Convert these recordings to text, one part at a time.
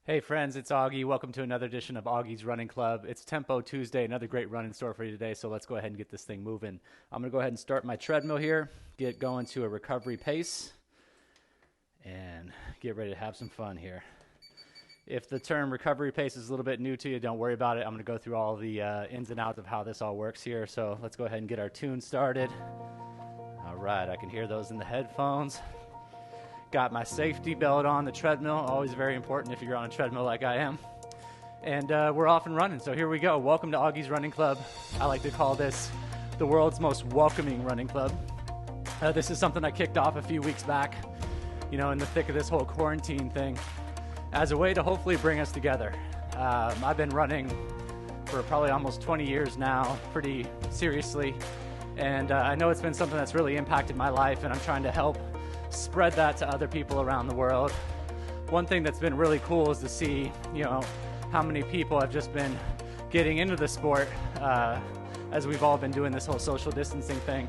Hey friends, it's Augie. Welcome to another edition of Augie's Running Club. It's Tempo Tuesday, another great run in store for you today, so let's go ahead and get this thing moving. I'm going to go ahead and start my treadmill here, get going to a recovery pace, and get ready to have some fun here. If the term recovery pace is a little bit new to you, don't worry about it. I'm going to go through all the ins and outs of how this all works here, so let's go ahead and get our tune started. All right, I can hear those in the headphones. Got my safety belt on the treadmill, always very important if you're on a treadmill like I am. And we're off and running, so here we go. Welcome to Augie's Running Club. I like to call this the world's most welcoming running club. This is something I kicked off a few weeks back, in the thick of this whole quarantine thing, as a way to hopefully bring us together. I've been running for probably almost 20 years now, pretty seriously, and I know it's been something that's really impacted my life, and I'm trying to help spread that to other people around the world. One thing that's been really cool is to see, how many people have just been getting into the sport as we've all been doing this whole social distancing thing.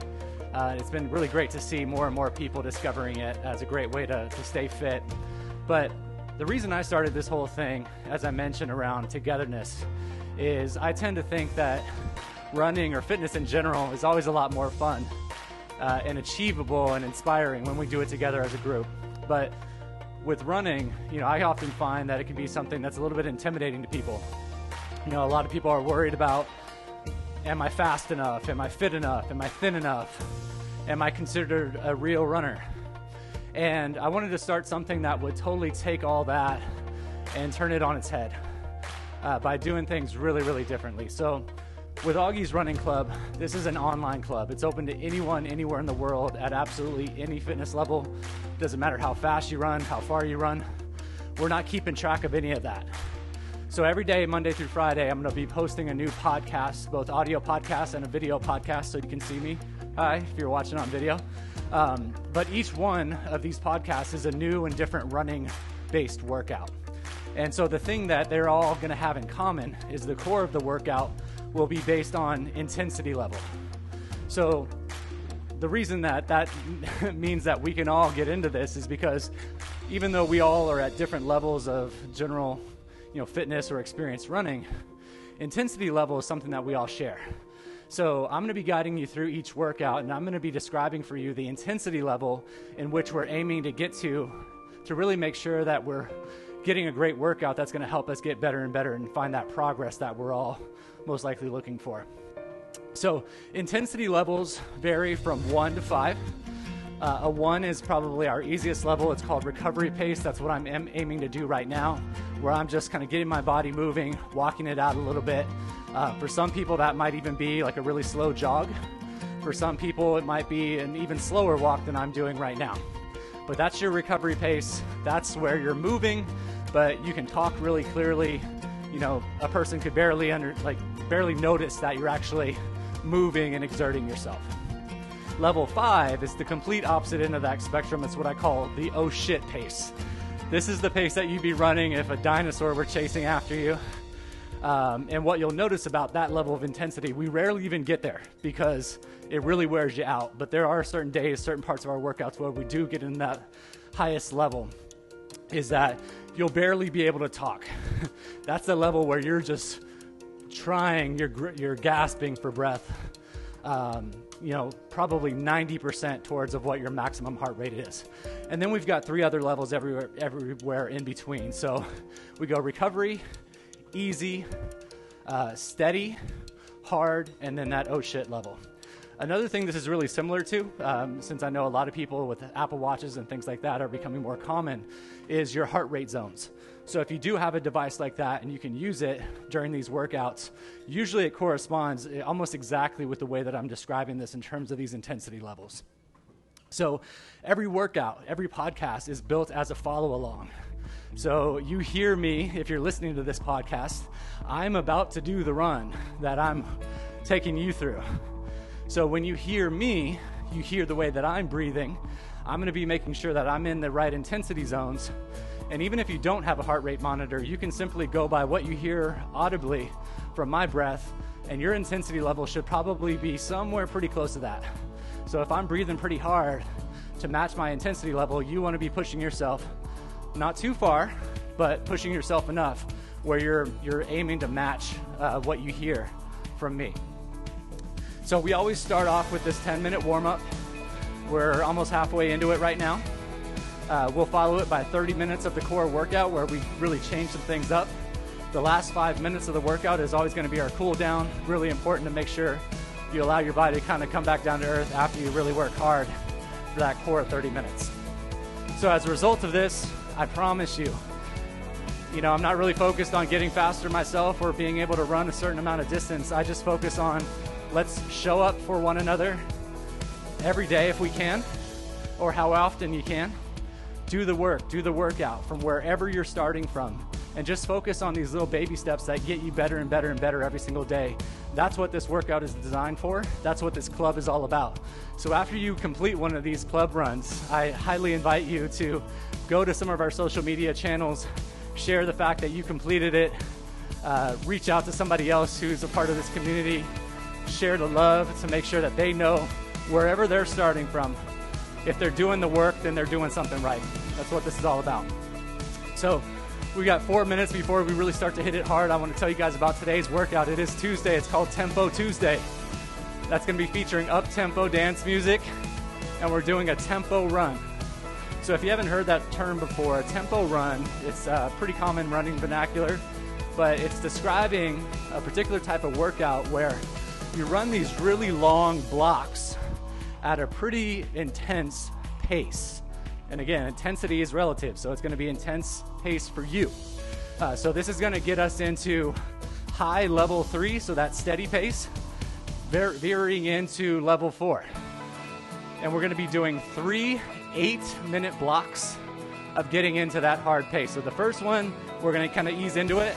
It's been really great to see more and more people discovering it as a great way to stay fit. But the reason I started this whole thing, as I mentioned, around togetherness, is I tend to think that running or fitness in general is always a lot more fun and achievable and inspiring when we do it together as a group. But with running, I often find that it can be something that's a little bit intimidating to people. A lot of people are worried about, am I fast enough? Am I fit enough? Am I thin enough? Am I considered a real runner? And I wanted to start something that would totally take all that and turn it on its head by doing things really, really differently. So with Augie's Running Club, this is an online club. It's open to anyone, anywhere in the world, at absolutely any fitness level. Doesn't matter how fast you run, how far you run. We're not keeping track of any of that. So every day, Monday through Friday, I'm going to be posting a new podcast, both audio podcast and a video podcast, so you can see me. Hi, if you're watching on video. But each one of these podcasts is a new and different running-based workout. And so the thing that they're all going to have in common is the core of the workout will be based on intensity level. So the reason that means that we can all get into this is because even though we all are at different levels of general, fitness or experience running, intensity level is something that we all share. So I'm going to be guiding you through each workout, and I'm going to be describing for you the intensity level in which we're aiming to get to really make sure that we're getting a great workout that's going to help us get better and better and find that progress that we're all most likely looking for. So intensity levels vary from 1 to 5. A 1 is probably our easiest level. It's called recovery pace. That's what I'm aiming to do right now, where I'm just kind of getting my body moving, walking it out a little bit. For some people, that might even be like a really slow jog. For some people, it might be an even slower walk than I'm doing right now. But that's your recovery pace. That's where you're moving, but you can talk really clearly. A person could barely notice that you're actually moving and exerting yourself. Level 5 is the complete opposite end of that spectrum. It's what I call the oh shit pace. This is the pace that you'd be running if a dinosaur were chasing after you. And what you'll notice about that level of intensity, we rarely even get there because it really wears you out. But there are certain days, certain parts of our workouts where we do get in that highest level, is that you'll barely be able to talk. That's the level where you're just trying, you're gasping for breath, probably 90% towards of what your maximum heart rate is. And then we've got 3 other levels everywhere in between. So we go recovery, easy, steady, hard, and then that oh shit level. Another thing this is really similar to, since I know a lot of people with Apple Watches and things like that are becoming more common, is your heart rate zones. So if you do have a device like that and you can use it during these workouts, usually it corresponds almost exactly with the way that I'm describing this in terms of these intensity levels. So every workout, every podcast is built as a follow-along. So you hear me, if you're listening to this podcast, I'm about to do the run that I'm taking you through. So when you hear me, you hear the way that I'm breathing. I'm going to be making sure that I'm in the right intensity zones. And even if you don't have a heart rate monitor, you can simply go by what you hear audibly from my breath, and your intensity level should probably be somewhere pretty close to that. So if I'm breathing pretty hard to match my intensity level, you want to be pushing yourself not too far but pushing yourself enough where you're aiming to match what you hear from me. So we always start off with this 10-minute warm-up. We're almost halfway into it right now. We'll follow it by 30 minutes of the core workout where we really change some things up. The last 5 minutes of the workout is always going to be our cool down. Really important to make sure you allow your body to kind of come back down to earth after you really work hard for that core 30 minutes. So as a result of this, I promise you, I'm not really focused on getting faster myself or being able to run a certain amount of distance. I just focus on let's show up for one another every day if we can, or how often you can. Do the work, do the workout from wherever you're starting from, and just focus on these little baby steps that get you better and better and better every single day. That's what this workout is designed for. That's what this club is all about. So after you complete one of these club runs, I highly invite you to go to some of our social media channels, share the fact that you completed it, reach out to somebody else who's a part of this community, share the love to make sure that they know wherever they're starting from, if they're doing the work, then they're doing something right. That's what this is all about. So we got 4 minutes before we really start to hit it hard. I want to tell you guys about today's workout. It is Tuesday. It's called Tempo Tuesday. That's going to be featuring up-tempo dance music, and we're doing a tempo run. So if you haven't heard that term before, a tempo run, it's a pretty common running vernacular, but it's describing a particular type of workout where you run these really long blocks at a pretty intense pace. And again, intensity is relative, so it's going to be intense pace for you. So this is going to get us into high level 3, so that steady pace, veering into level 4. And we're going to be doing 3 8-minute blocks of getting into that hard pace. So the first one, we're going to kind of ease into it.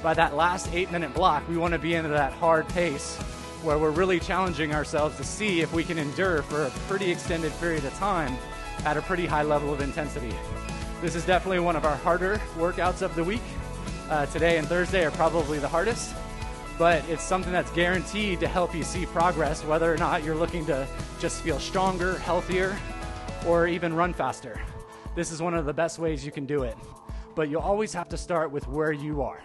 By that last 8-minute block, we want to be into that hard pace where we're really challenging ourselves to see if we can endure for a pretty extended period of time at a pretty high level of intensity. This is definitely one of our harder workouts of the week. Today and Thursday are probably the hardest, but it's something that's guaranteed to help you see progress, whether or not you're looking to just feel stronger, healthier, or even run faster. This is one of the best ways you can do it, but you'll always have to start with where you are.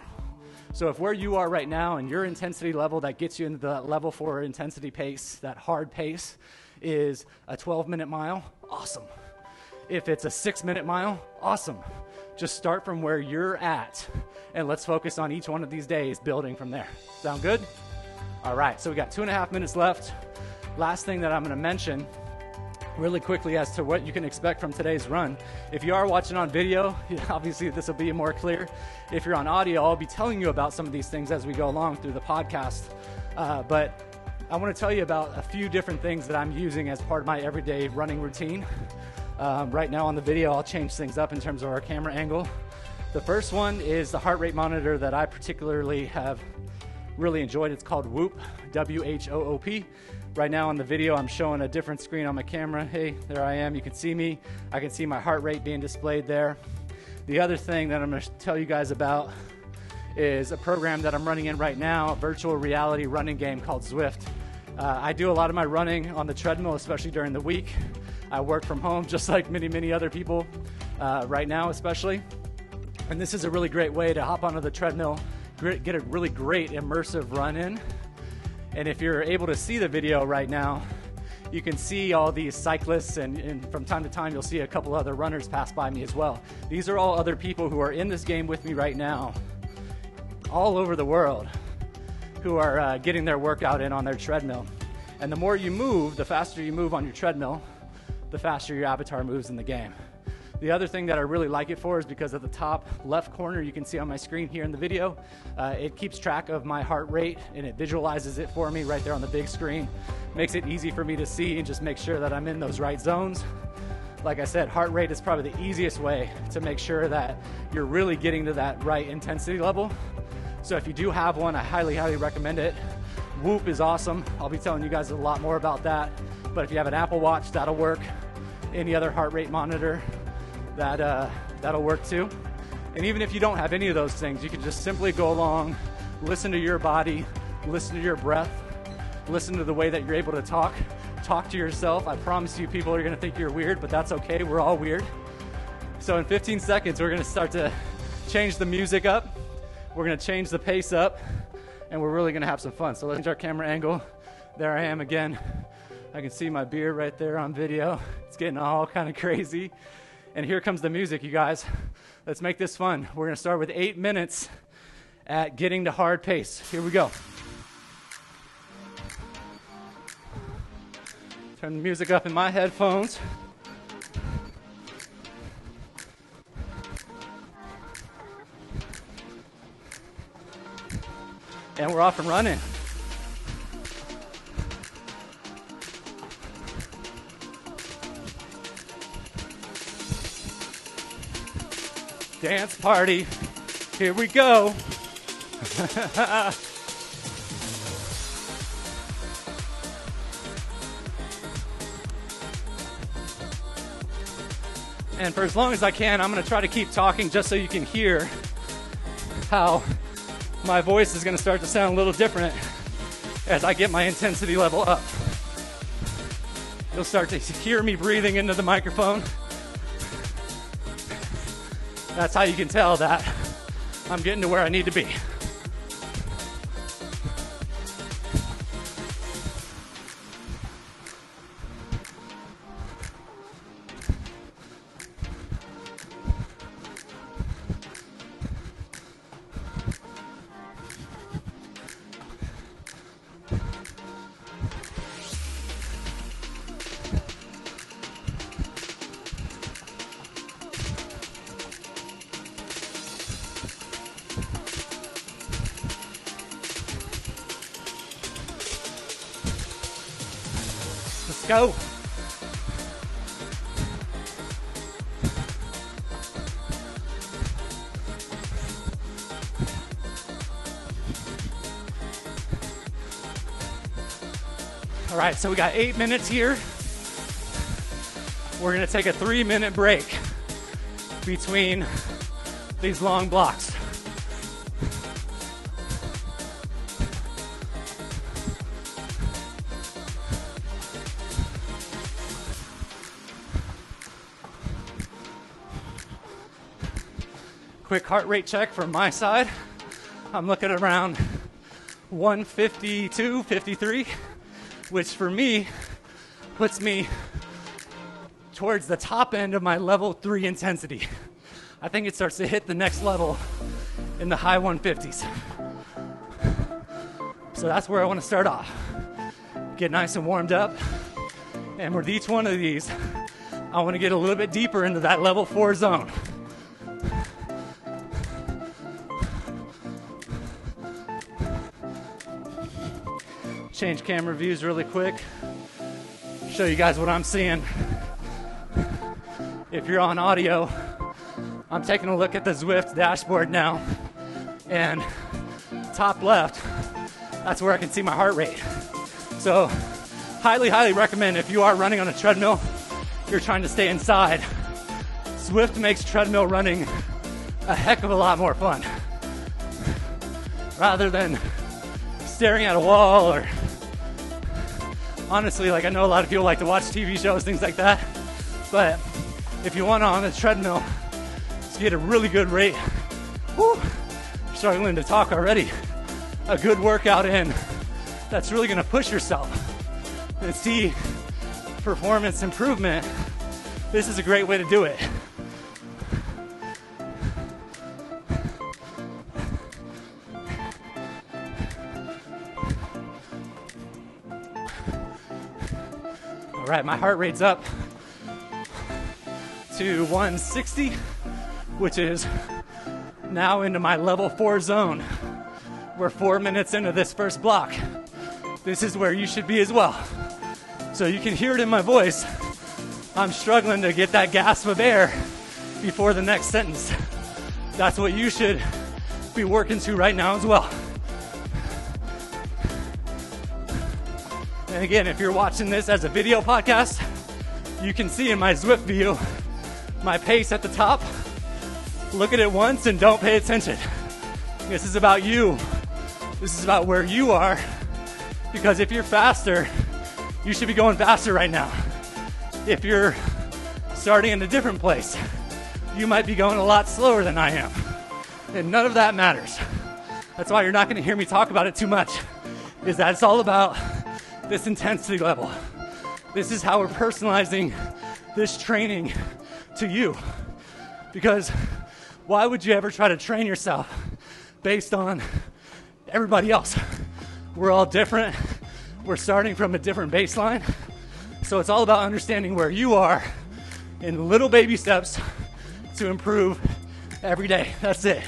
So if where you are right now and your intensity level that gets you into the level 4 intensity pace, that hard pace, is a 12-minute mile, awesome. If it's a 6-minute mile, awesome. Just start from where you're at, and let's focus on each one of these days, building from there. Sound good? All right, so we got 2.5 minutes left. Last thing that I'm going to mention really quickly as to what you can expect from today's run. If you are watching on video, obviously this will be more clear. If you're on audio, I'll be telling you about some of these things as we go along through the podcast. But I want to tell you about a few different things that I'm using as part of my everyday running routine. Right now on the video, I'll change things up in terms of our camera angle. The first one is the heart rate monitor that I particularly have really enjoyed. It's called Whoop, W-H-O-O-P. Right now on the video, I'm showing a different screen on my camera. Hey, there I am. You can see me. I can see my heart rate being displayed there. The other thing that I'm going to tell you guys about is a program that I'm running in right now, a virtual reality running game called Zwift. I do a lot of my running on the treadmill, especially during the week. I work from home just like many, many other people right now especially. And this is a really great way to hop onto the treadmill, get a really great immersive run in. And if you're able to see the video right now, you can see all these cyclists, and from time to time you'll see a couple other runners pass by me as well. These are all other people who are in this game with me right now, all over the world, who are getting their workout in on their treadmill. And the more you move, the faster you move on your treadmill, the faster your avatar moves in the game. The other thing that I really like it for is because at the top left corner, you can see on my screen here in the video, it keeps track of my heart rate and it visualizes it for me right there on the big screen. Makes it easy for me to see and just make sure that I'm in those right zones. Like I said, heart rate is probably the easiest way to make sure that you're really getting to that right intensity level. So if you do have one, I highly, highly recommend it. Whoop is awesome. I'll be telling you guys a lot more about that. But if you have an Apple Watch, that'll work. Any other heart rate monitor, that'll work too. And even if you don't have any of those things, you can just simply go along, listen to your body, listen to your breath, listen to the way that you're able to talk to yourself. I promise you people are going to think you're weird, but that's okay. We're all weird. So in 15 seconds, we're going to start to change the music up. We're going to change the pace up, and we're really going to have some fun. So let's change our camera angle. There I am again. I can see my beard right there on video. It's getting all kind of crazy. And here comes the music, you guys. Let's make this fun. We're going to start with 8 minutes at getting to hard pace. Here we go. Turn the music up in my headphones. And we're off and running. Dance party. Here we go. And for as long as I can, I'm going to try to keep talking just so you can hear how my voice is going to start to sound a little different as I get my intensity level up. You'll start to hear me breathing into the microphone. That's how you can tell that I'm getting to where I need to be. Let's go. All right, so we got 8 minutes here. We're gonna take a 3-minute break between these long blocks. Quick heart rate check from my side. I'm looking around 152, 53, which for me puts me towards the top end of my level 3 intensity. I think it starts to hit the next level in the high 150s. So that's where I want to start off. Get nice and warmed up. And with each one of these, I want to get a little bit deeper into that level 4 zone. Change camera views really quick. Show you guys what I'm seeing. If you're on audio, I'm taking a look at the Zwift dashboard now. And top left, that's where I can see my heart rate. So highly, highly recommend if you are running on a treadmill, you're trying to stay inside. Zwift makes treadmill running a heck of a lot more fun. Rather than staring at a wall or honestly, like I know a lot of people like to watch TV shows, things like that. But if you want on a treadmill to get a really good rate, whew, struggling to talk already, a good workout in that's really gonna push yourself and see performance improvement, this is a great way to do it. All right, my heart rate's up to 160, which is now into my level 4 zone. We're 4 minutes into this first block. This is where you should be as well. So you can hear it in my voice. I'm struggling to get that gasp of air before the next sentence. That's what you should be working to right now as well. And again, if you're watching this as a video podcast, you can see in my Zwift view my pace at the top. Look at it once and don't pay attention. This is about you. This is about where you are. Because if you're faster, you should be going faster right now. If you're starting in a different place, you might be going a lot slower than I am. And none of that matters. That's why you're not going to hear me talk about it too much, is that it's all about this intensity level. This is how we're personalizing this training to you. Because why would you ever try to train yourself based on everybody else? We're all different. We're starting from a different baseline. So it's all about understanding where you are in little baby steps to improve every day. That's it.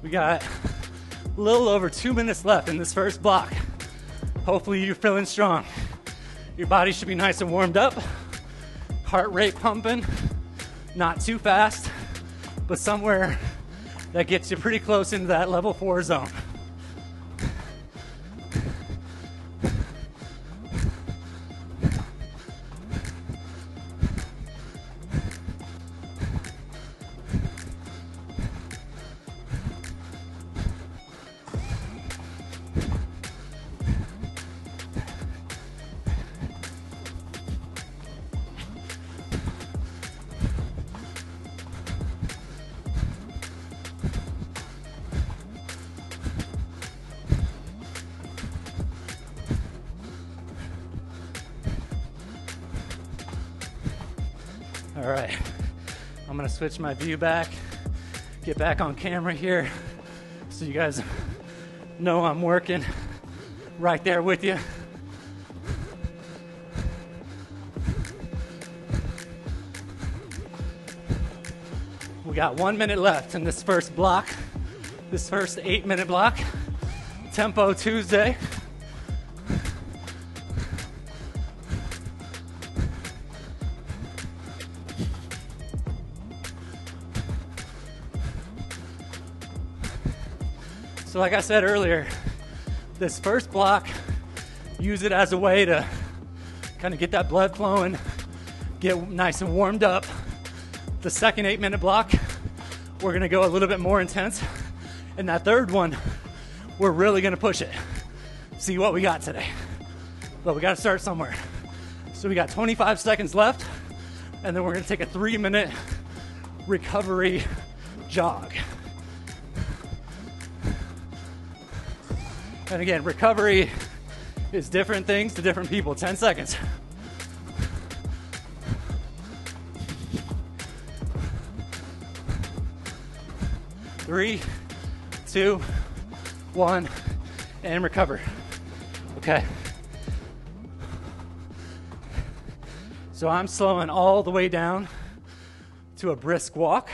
We got a little over 2 minutes left in this first block. Hopefully you're feeling strong. Your body should be nice and warmed up. Heart rate pumping, not too fast, but somewhere that gets you pretty close into that level 4 zone. All right, I'm gonna switch my view back, get back on camera here so you guys know I'm working right there with you. We got 1 minute left in this first block, this first 8-minute block, Tempo Tuesday. So like I said earlier, this first block, use it as a way to kind of get that blood flowing, get nice and warmed up. The second 8-minute block, we're gonna go a little bit more intense. And that third one, we're really gonna push it. See what we got today. But we gotta start somewhere. So we got 25 seconds left, and then we're gonna take a 3-minute recovery jog. And again, recovery is different things to different people. 10 seconds. Three, 2, 1, and recover. Okay. So I'm slowing all the way down to a brisk walk.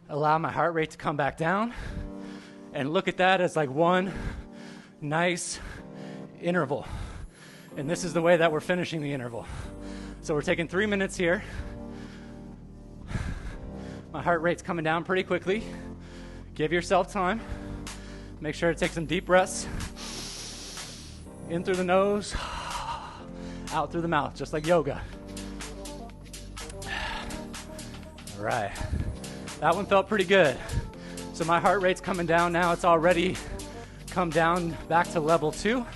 Allow my heart rate to come back down, and look at that as like one nice interval. And this is the way that we're finishing the interval. So we're taking 3 minutes here. My heart rate's coming down pretty quickly. Give yourself time. Make sure to take some deep breaths. In through the nose, out through the mouth, just like yoga. All right. That one felt pretty good. So my heart rate's coming down now. It's already come down back to level 2.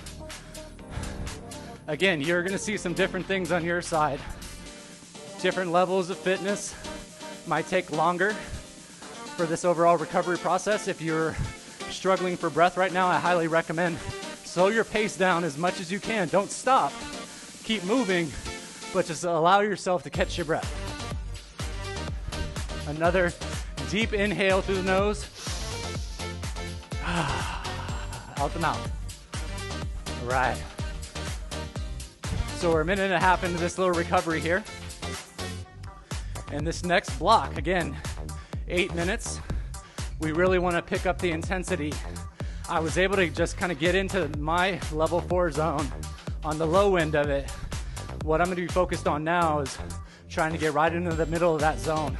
Again, you're gonna see some different things on your side. Different levels of fitness might take longer for this overall recovery process. If you're struggling for breath right now, I highly recommend slow your pace down as much as you can. Don't stop, keep moving, but just allow yourself to catch your breath. Another deep inhale through the nose, out the mouth. All right. So we're a minute and a half into this little recovery here. And this next block, again, 8 minutes. We really want to pick up the intensity. I was able to just kind of get into my level 4 zone on the low end of it. What I'm going to be focused on now is trying to get right into the middle of that zone.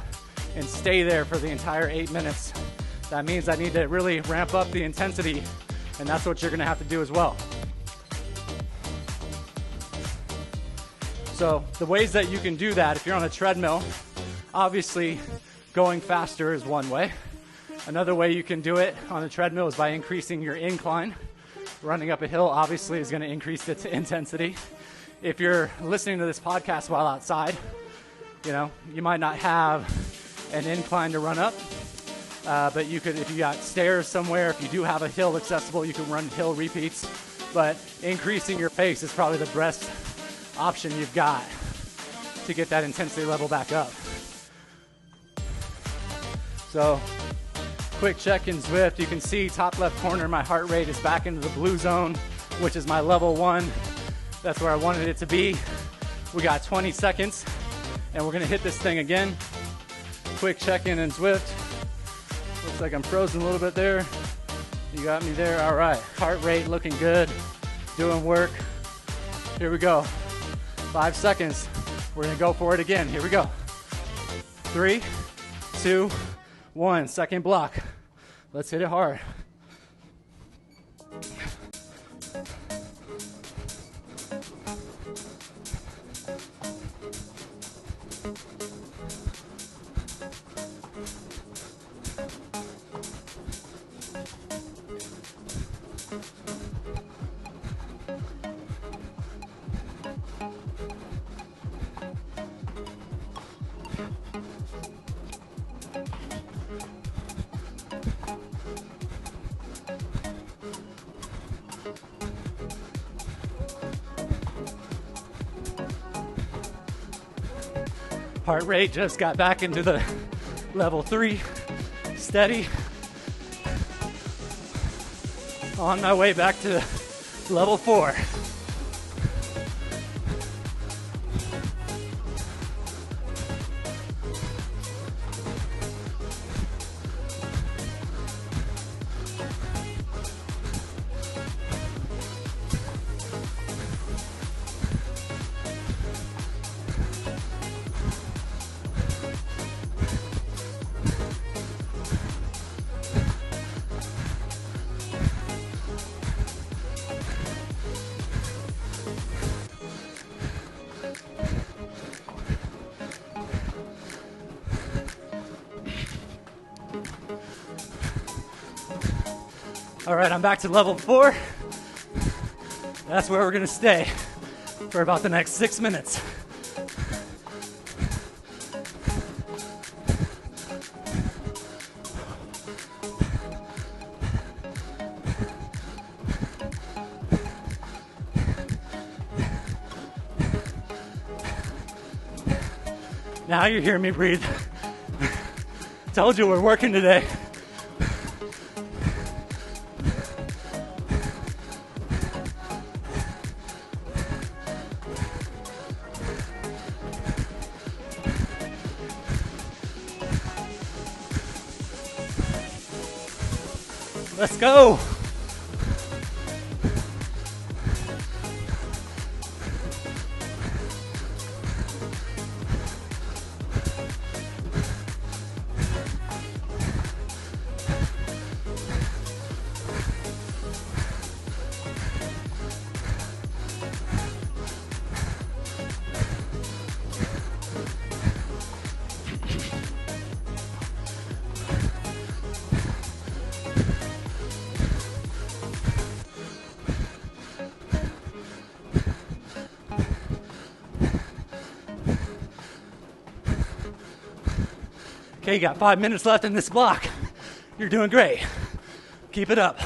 and stay there for the entire 8 minutes. That means I need to really ramp up the intensity, and that's what you're gonna have to do as well. So the ways that you can do that, if you're on a treadmill, obviously going faster is one way. Another way you can do it on a treadmill is by increasing your incline. Running up a hill obviously is going to increase its intensity. If you're listening to this podcast while outside, you might not have an incline to run up, but you could, if you got stairs somewhere, if you do have a hill accessible, you can run hill repeats. But increasing your pace is probably the best option you've got to get that intensity level back up. So quick check in Zwift. You can see top left corner, my heart rate is back into the blue zone, which is my level 1. That's where I wanted it to be. We got 20 seconds and we're gonna hit this thing again. Quick check in Zwift. Looks like I'm frozen a little bit there. You got me there, all right. Heart rate looking good, doing work. Here we go. 5 seconds. We're gonna go for it again. Here we go. 3, 2, 1. Second block. Let's hit it hard. Heart rate just got back into the level 3, steady. On my way back to level 4. All right, I'm back to level 4. That's where we're gonna stay for about the next 6 minutes. Now you hear me breathe. Told you we're working today. Let's go. Okay, you got 5 minutes left in this block. You're doing great. Keep it up.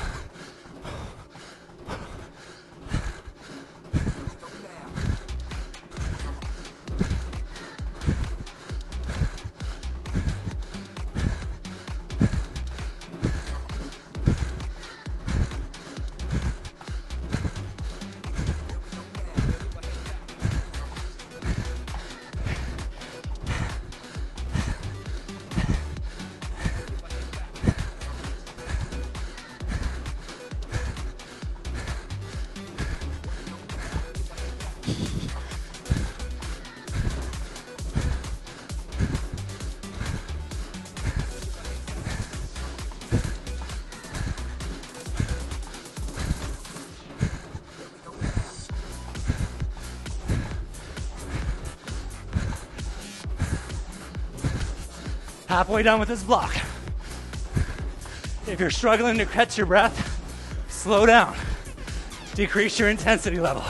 Halfway done with this block. If you're struggling to catch your breath, slow down. Decrease your intensity level.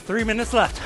Three minutes left.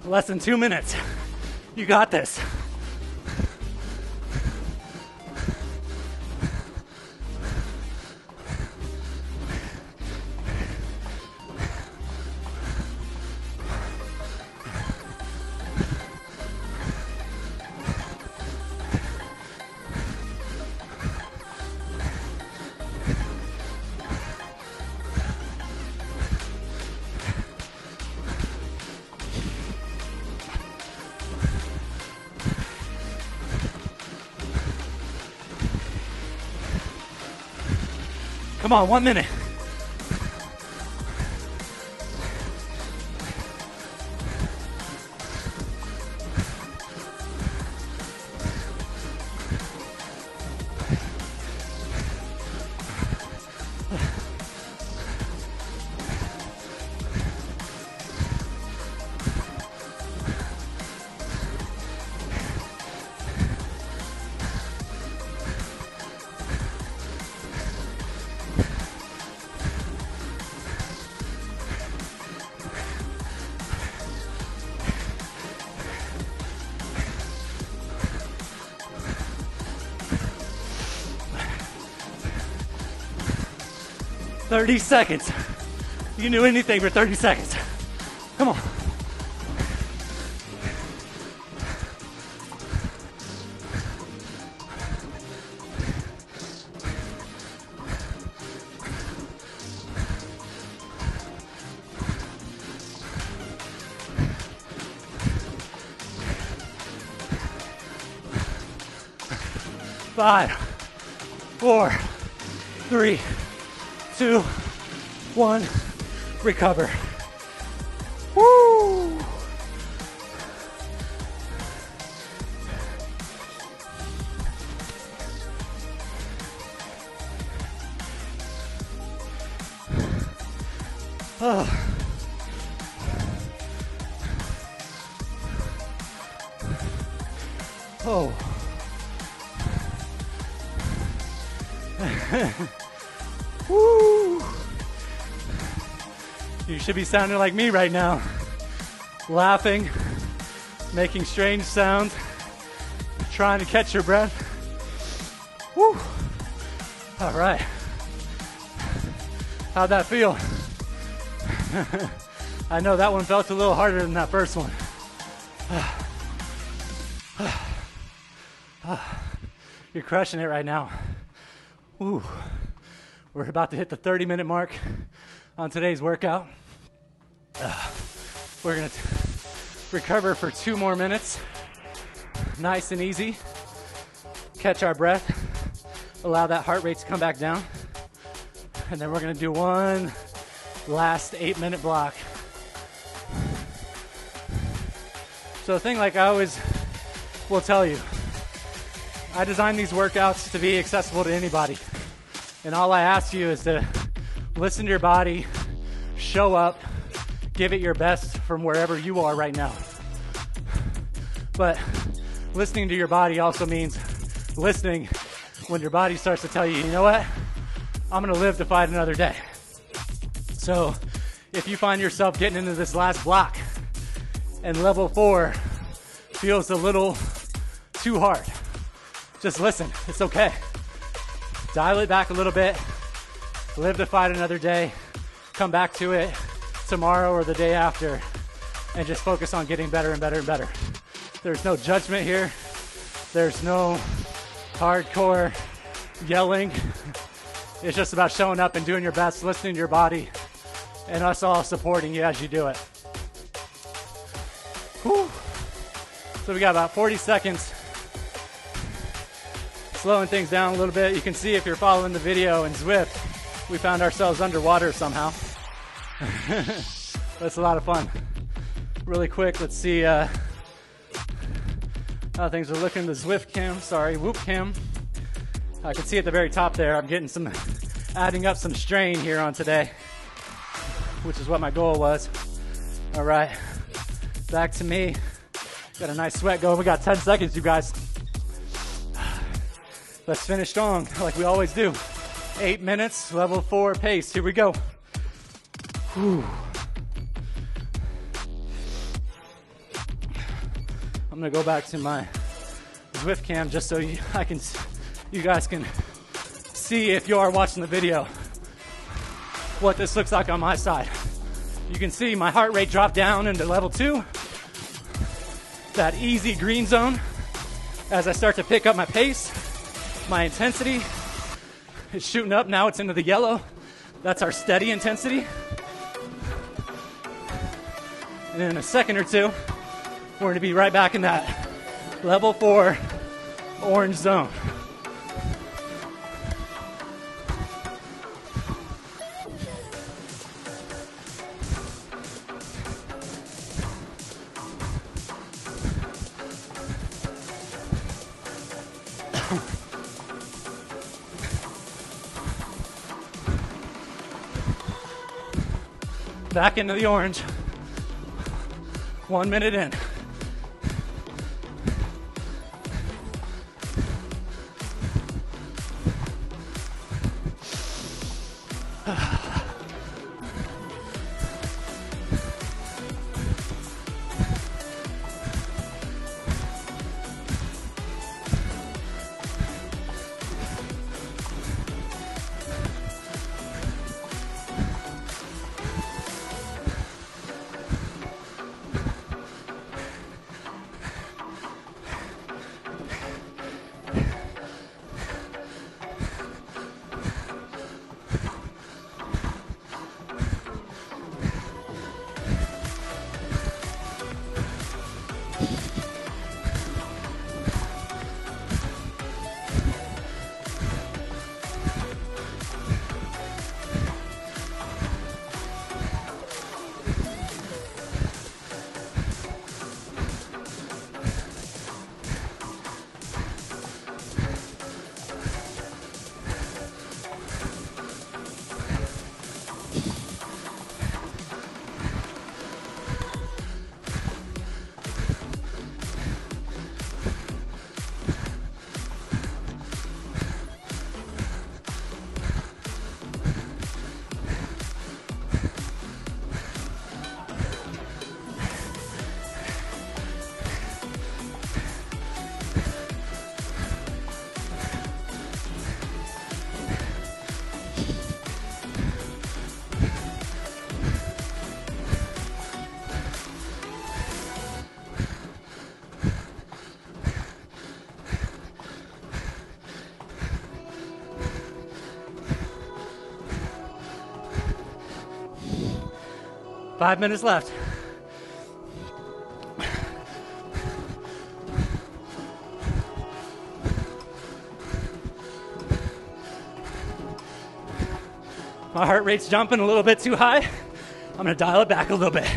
Less than 2 minutes. You got this. Come on, 1 minute. "30 seconds. You can do anything for 30 seconds. Come on. Five, 4, 3, 2, 1, recover. Woo! Oh. Oh. Woo! You should be sounding like me right now. Laughing, making strange sounds, trying to catch your breath. Woo! All right. How'd that feel? I know that one felt a little harder than that first one. You're crushing it right now. Ooh. We're about to hit the 30-minute mark on today's workout. We're gonna recover for 2 more minutes. Nice and easy. Catch our breath. Allow that heart rate to come back down. And then we're gonna do one last 8-minute block. So the thing, like I always will tell you, I designed these workouts to be accessible to anybody. And all I ask you is to listen to your body, show up, give it your best from wherever you are right now. But listening to your body also means listening when your body starts to tell you, you know what, I'm gonna live to fight another day. So if you find yourself getting into this last block and level 4 feels a little too hard, just listen, it's okay. Dial it back a little bit, live to fight another day, come back to it tomorrow or the day after, and just focus on getting better and better and better. There's no judgment here. There's no hardcore yelling. It's just about showing up and doing your best, listening to your body, and us all supporting you as you do it. Whew. So we got about 40 seconds. Slowing things down a little bit. You can see if you're following the video in Zwift, we found ourselves underwater somehow. That's a lot of fun. Really quick, let's see how things are looking. The Zwift cam, Whoop cam. I can see at the very top there, I'm getting adding up some strain here on today, which is what my goal was. All right, back to me. Got a nice sweat going. We got 10 seconds, you guys. Let's finish strong, like we always do. 8 minutes, level 4 pace. Here we go. Whew. I'm gonna go back to my Zwift cam just so you guys can see, if you are watching the video, what this looks like on my side. You can see my heart rate dropped down into level 2, that easy green zone. As I start to pick up my pace, my intensity is shooting up. Now it's into the yellow. That's our steady intensity. And in a second or two, we're going to be right back in that level 4 orange zone. Back into the orange. 1 minute in. 5 minutes left. My heart rate's jumping a little bit too high. I'm gonna dial it back a little bit.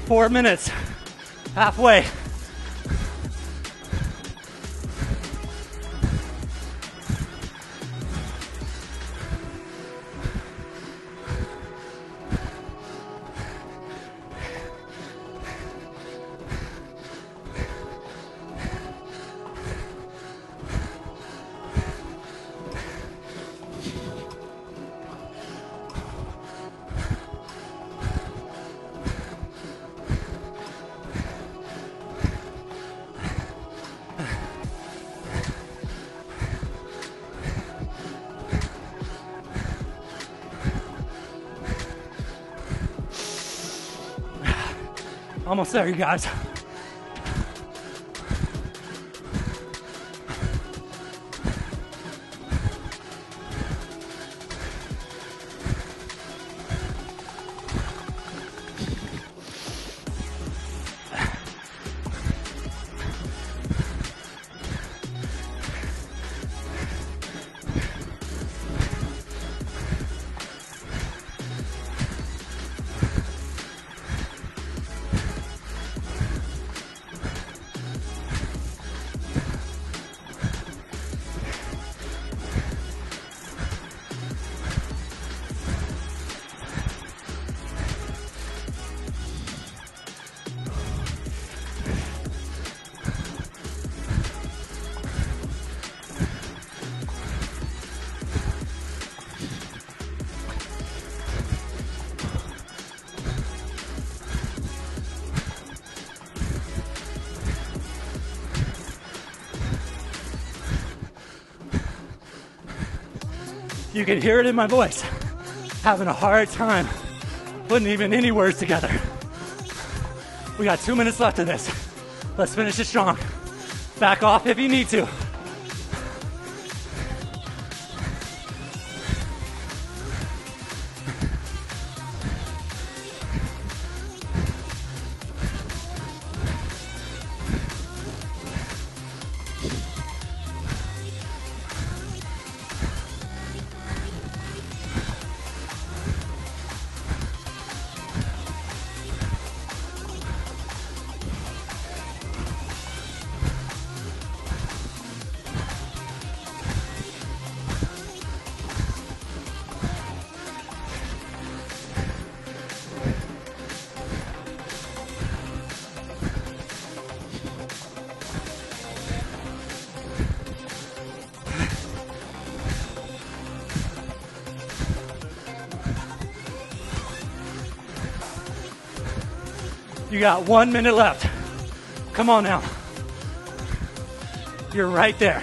Four minutes, halfway. Almost there, you guys. You can hear it in my voice. Having a hard time putting even any words together. We got 2 minutes left of this. Let's finish it strong. Back off if you need to. You got 1 minute left. Come on now. You're right there.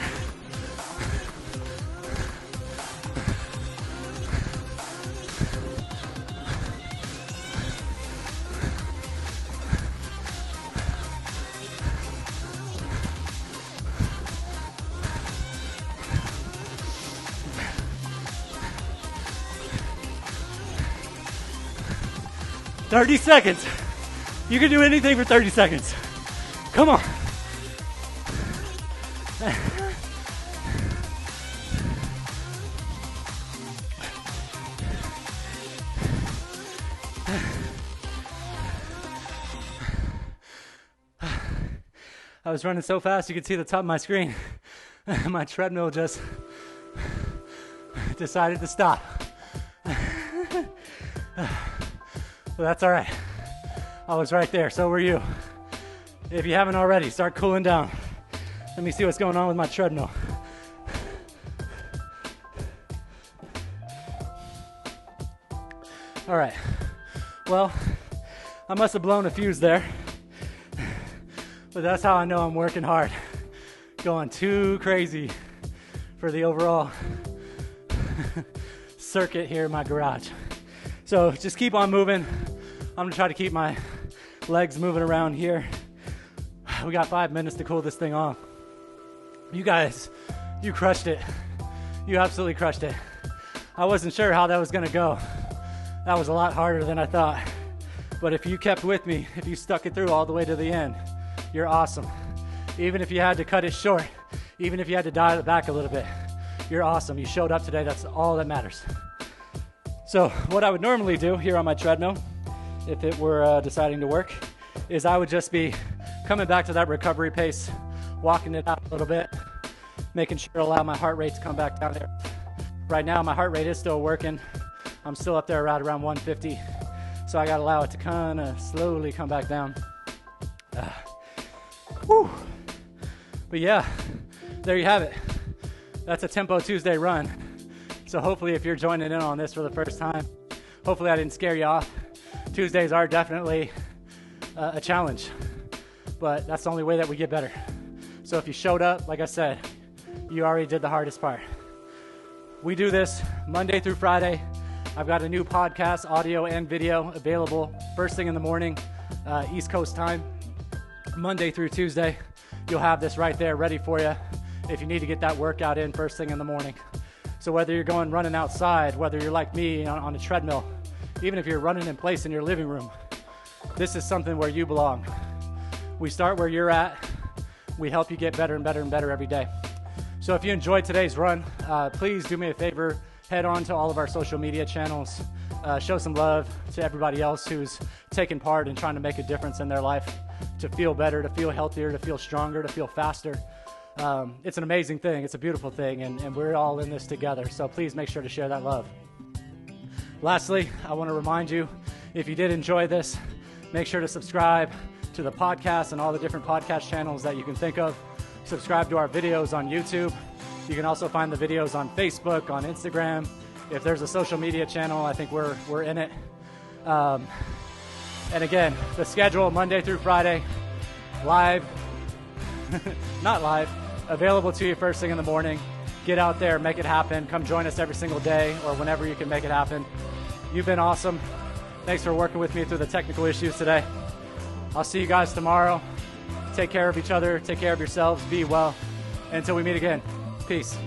"30 seconds. You can do anything for 30 seconds. Come on. I was running so fast you could see the top of my screen. My treadmill just decided to stop. But that's all right. I was right there, so were you. If you haven't already, start cooling down. Let me see what's going on with my treadmill. All right, well, I must have blown a fuse there, but that's how I know I'm working hard. Going too crazy for the overall circuit here in my garage. So just keep on moving. I'm gonna try to keep my legs moving around here. We got 5 minutes to cool this thing off. You guys, you crushed it. You absolutely crushed it. I wasn't sure how that was gonna go. That was a lot harder than I thought. But if you kept with me, if you stuck it through all the way to the end, you're awesome. Even if you had to cut it short, even if you had to dial it back a little bit, you're awesome. You showed up today, that's all that matters. So what I would normally do here on my treadmill, if it were deciding to work, is I would just be coming back to that recovery pace, walking it out a little bit, making sure to allow my heart rate to come back down there. Right now, my heart rate is still working. I'm still up there right around 150. So I gotta allow it to kind of slowly come back down. Whew. But yeah, there you have it. That's a Tempo Tuesday run. So hopefully if you're joining in on this for the first time, hopefully I didn't scare you off. Tuesdays are definitely a challenge, but that's the only way that we get better. So if you showed up, like I said, you already did the hardest part. We do this Monday through Friday. I've got a new podcast, audio and video, available first thing in the morning, East Coast time, Monday through Tuesday. You'll have this right there ready for you if you need to get that workout in first thing in the morning. So whether you're going running outside, whether you're like me on a treadmill, even if you're running in place in your living room, this is something where you belong. We start where you're at. We help you get better and better and better every day. So if you enjoyed today's run, please do me a favor, head on to all of our social media channels, show some love to everybody else who's taking part in trying to make a difference in their life, to feel better, to feel healthier, to feel stronger, to feel faster. It's an amazing thing. It's a beautiful thing, and we're all in this together. So please make sure to share that love. Lastly, I want to remind you, if you did enjoy this, make sure to subscribe to the podcast and all the different podcast channels that you can think of. Subscribe to our videos on YouTube. You can also find the videos on Facebook, on Instagram. If there's a social media channel, I think we're in it. And again, the schedule Monday through Friday, live, not live, available to you first thing in the morning. Get out there, make it happen. Come join us every single day or whenever you can make it happen. You've been awesome. Thanks for working with me through the technical issues today. I'll see you guys tomorrow. Take care of each other. Take care of yourselves. Be well. Until we meet again. Peace.